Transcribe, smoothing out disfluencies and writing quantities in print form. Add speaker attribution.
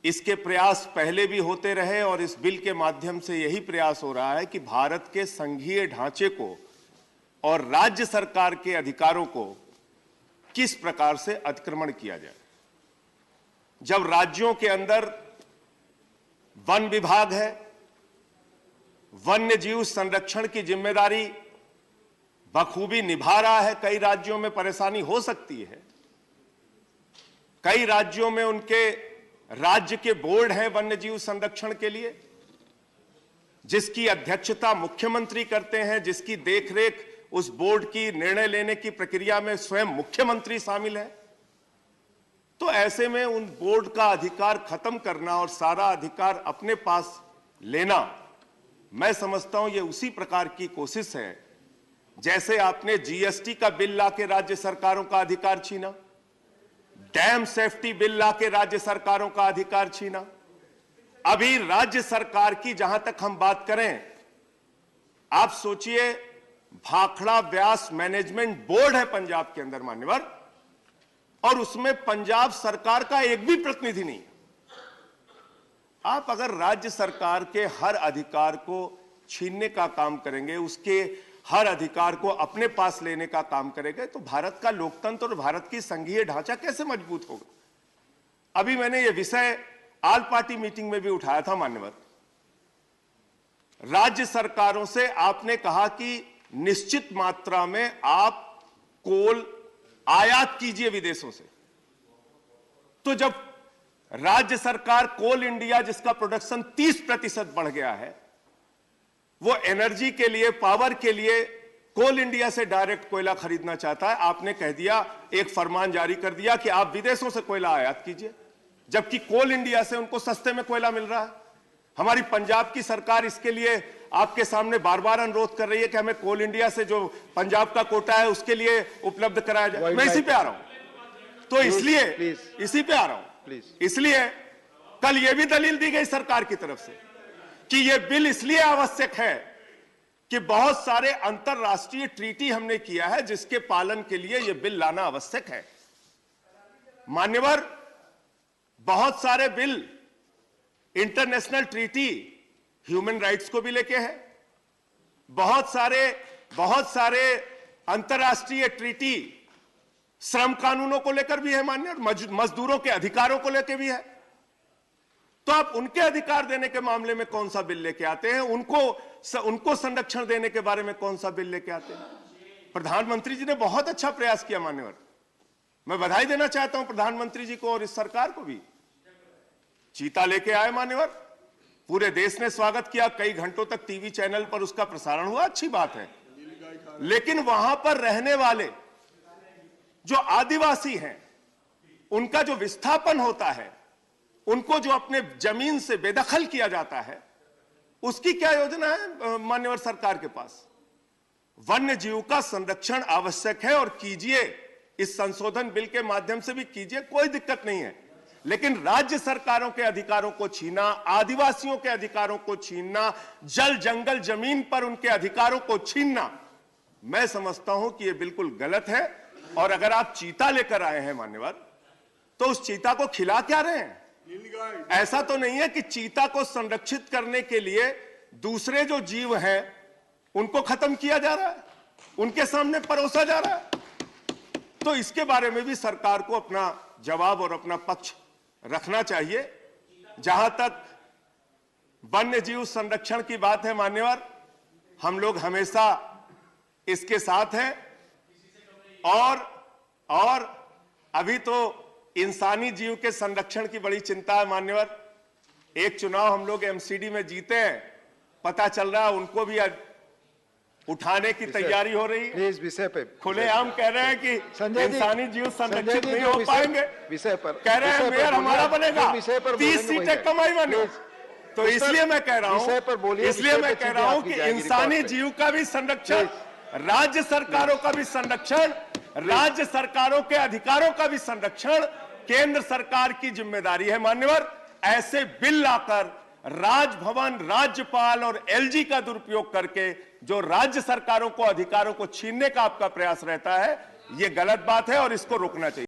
Speaker 1: इसके प्रयास पहले भी होते रहे और इस बिल के माध्यम से यही प्रयास हो रहा है कि भारत के संघीय ढांचे को और राज्य सरकार के अधिकारों को किस प्रकार से अतिक्रमण किया जाए। जब राज्यों के अंदर वन विभाग है, वन्य जीव संरक्षण की जिम्मेदारी बखूबी निभा रहा है, कई राज्यों में परेशानी हो सकती है, कई राज्यों में उनके राज्य के बोर्ड हैं वन्य जीव संरक्षण के लिए, जिसकी अध्यक्षता मुख्यमंत्री करते हैं, जिसकी देखरेख उस बोर्ड की निर्णय लेने की प्रक्रिया में स्वयं मुख्यमंत्री शामिल है। तो ऐसे में उन बोर्ड का अधिकार खत्म करना और सारा अधिकार अपने पास लेना, मैं समझता हूं ये उसी प्रकार की कोशिश है जैसे आपने जीएसटी का बिल लाके राज्य सरकारों का अधिकार छीना, डैम सेफ्टी बिल लाके राज्य सरकारों का अधिकार छीना। अभी राज्य सरकार की जहां तक हम बात करें, आप सोचिए भाखड़ा व्यास मैनेजमेंट बोर्ड है पंजाब के अंदर मान्यवर, और उसमें पंजाब सरकार का एक भी प्रतिनिधि नहीं। आप अगर राज्य सरकार के हर अधिकार को छीनने का काम करेंगे, उसके हर अधिकार को अपने पास लेने का काम करेंगे, तो भारत का लोकतंत्र और भारत की संघीय ढांचा कैसे मजबूत होगा। अभी मैंने यह विषय ऑल पार्टी मीटिंग में भी उठाया था मान्यवर। राज्य सरकारों से आपने कहा कि निश्चित मात्रा में आप कोल आयात कीजिए विदेशों से। तो जब राज्य सरकार कोल इंडिया, जिसका प्रोडक्शन 30% बढ़ गया है, वो एनर्जी के लिए, पावर के लिए कोल इंडिया से डायरेक्ट कोयला खरीदना चाहता है, आपने कह दिया, एक फरमान जारी कर दिया कि आप विदेशों से कोयला आयात कीजिए, जबकि कोल इंडिया से उनको सस्ते में कोयला मिल रहा है। हमारी पंजाब की सरकार इसके लिए आपके सामने बार बार अनुरोध कर रही है कि हमें कोल इंडिया से जो पंजाब का कोटा है उसके लिए उपलब्ध कराया जाए। मैं इसी पे आ रहा हूं, तो इसलिए इसी पे आ रहा हूं। इसलिए कल यह भी दलील दी गई सरकार की तरफ से कि यह बिल इसलिए आवश्यक है कि बहुत सारे अंतरराष्ट्रीय ट्रीटी हमने किया है जिसके पालन के लिए यह बिल लाना आवश्यक है। मान्यवर, बहुत सारे bill international treaty human rights को भी लेके है, बहुत सारे अंतरराष्ट्रीय ट्रीटी श्रम कानूनों को लेकर भी है मान्य, मजदूरों के अधिकारों को लेकर भी है। तो आप उनके अधिकार देने के मामले में कौन सा बिल लेके आते हैं, उनको संरक्षण देने के बारे में कौन सा बिल लेके आते हैं। प्रधानमंत्री जी ने बहुत अच्छा प्रयास किया मान्यवर, मैं बधाई देना चाहता हूं प्रधानमंत्री जी को और इस सरकार को भी। चीता लेके आए मान्यवर, पूरे देश ने स्वागत किया, कई घंटों तक टीवी चैनल पर उसका प्रसारण हुआ, अच्छी बात है। लेकिन वहां पर रहने वाले जो आदिवासी हैं, उनका जो विस्थापन होता है, उनको जो अपने जमीन से बेदखल किया जाता है, उसकी क्या योजना है मान्यवर सरकार के पास। वन्य जीव का संरक्षण आवश्यक है और कीजिए, इस संशोधन बिल के माध्यम से भी कीजिए, कोई दिक्कत नहीं है। लेकिन राज्य सरकारों के अधिकारों को छीना, आदिवासियों के अधिकारों को छीनना, जल जंगल जमीन पर उनके अधिकारों को छीनना, मैं समझता हूं कि यह बिल्कुल गलत है। और अगर आप चीता लेकर आए हैं मान्यवर, तो उस चीता को खिला क्या रहे हैं। ऐसा तो नहीं है कि चीता को संरक्षित करने के लिए दूसरे जो जीव हैं उनको खत्म किया जा रहा है, उनके सामने परोसा जा रहा है। तो इसके बारे में भी सरकार को अपना जवाब और अपना पक्ष रखना चाहिए। जहां तक वन्य जीव संरक्षण की बात है मान्यवर, हम लोग हमेशा इसके साथ हैं और अभी तो इंसानी जीव के संरक्षण की बड़ी चिंता है मान्यवर। एक चुनाव हम लोग एमसीडी में जीते हैं, पता चल रहा है उनको भी उठाने की तैयारी हो रही है।
Speaker 2: इस विषय पे
Speaker 1: खुलेआम कह रहे हैं कि इंसानी जीव संरक्षित नहीं हो पाएंगे,
Speaker 2: विषय पर
Speaker 1: कह रहे हैं मेयर हमारा बनेगा, 30 सीटें कमाई बने। तो इसलिए मैं कह रहा हूं कि इंसानी जीव का भी संरक्षण, राज्य सरकारों का भी संरक्षण, राज्य सरकारों के अधिकारों का भी संरक्षण केंद्र सरकार की जिम्मेदारी है मान्यवर। ऐसे बिल लाकर राजभवन, राज्यपाल और एलजी का दुरुपयोग करके जो राज्य सरकारों को अधिकारों को छीनने का आपका प्रयास रहता है, यह गलत बात है और इसको रोकना चाहिए।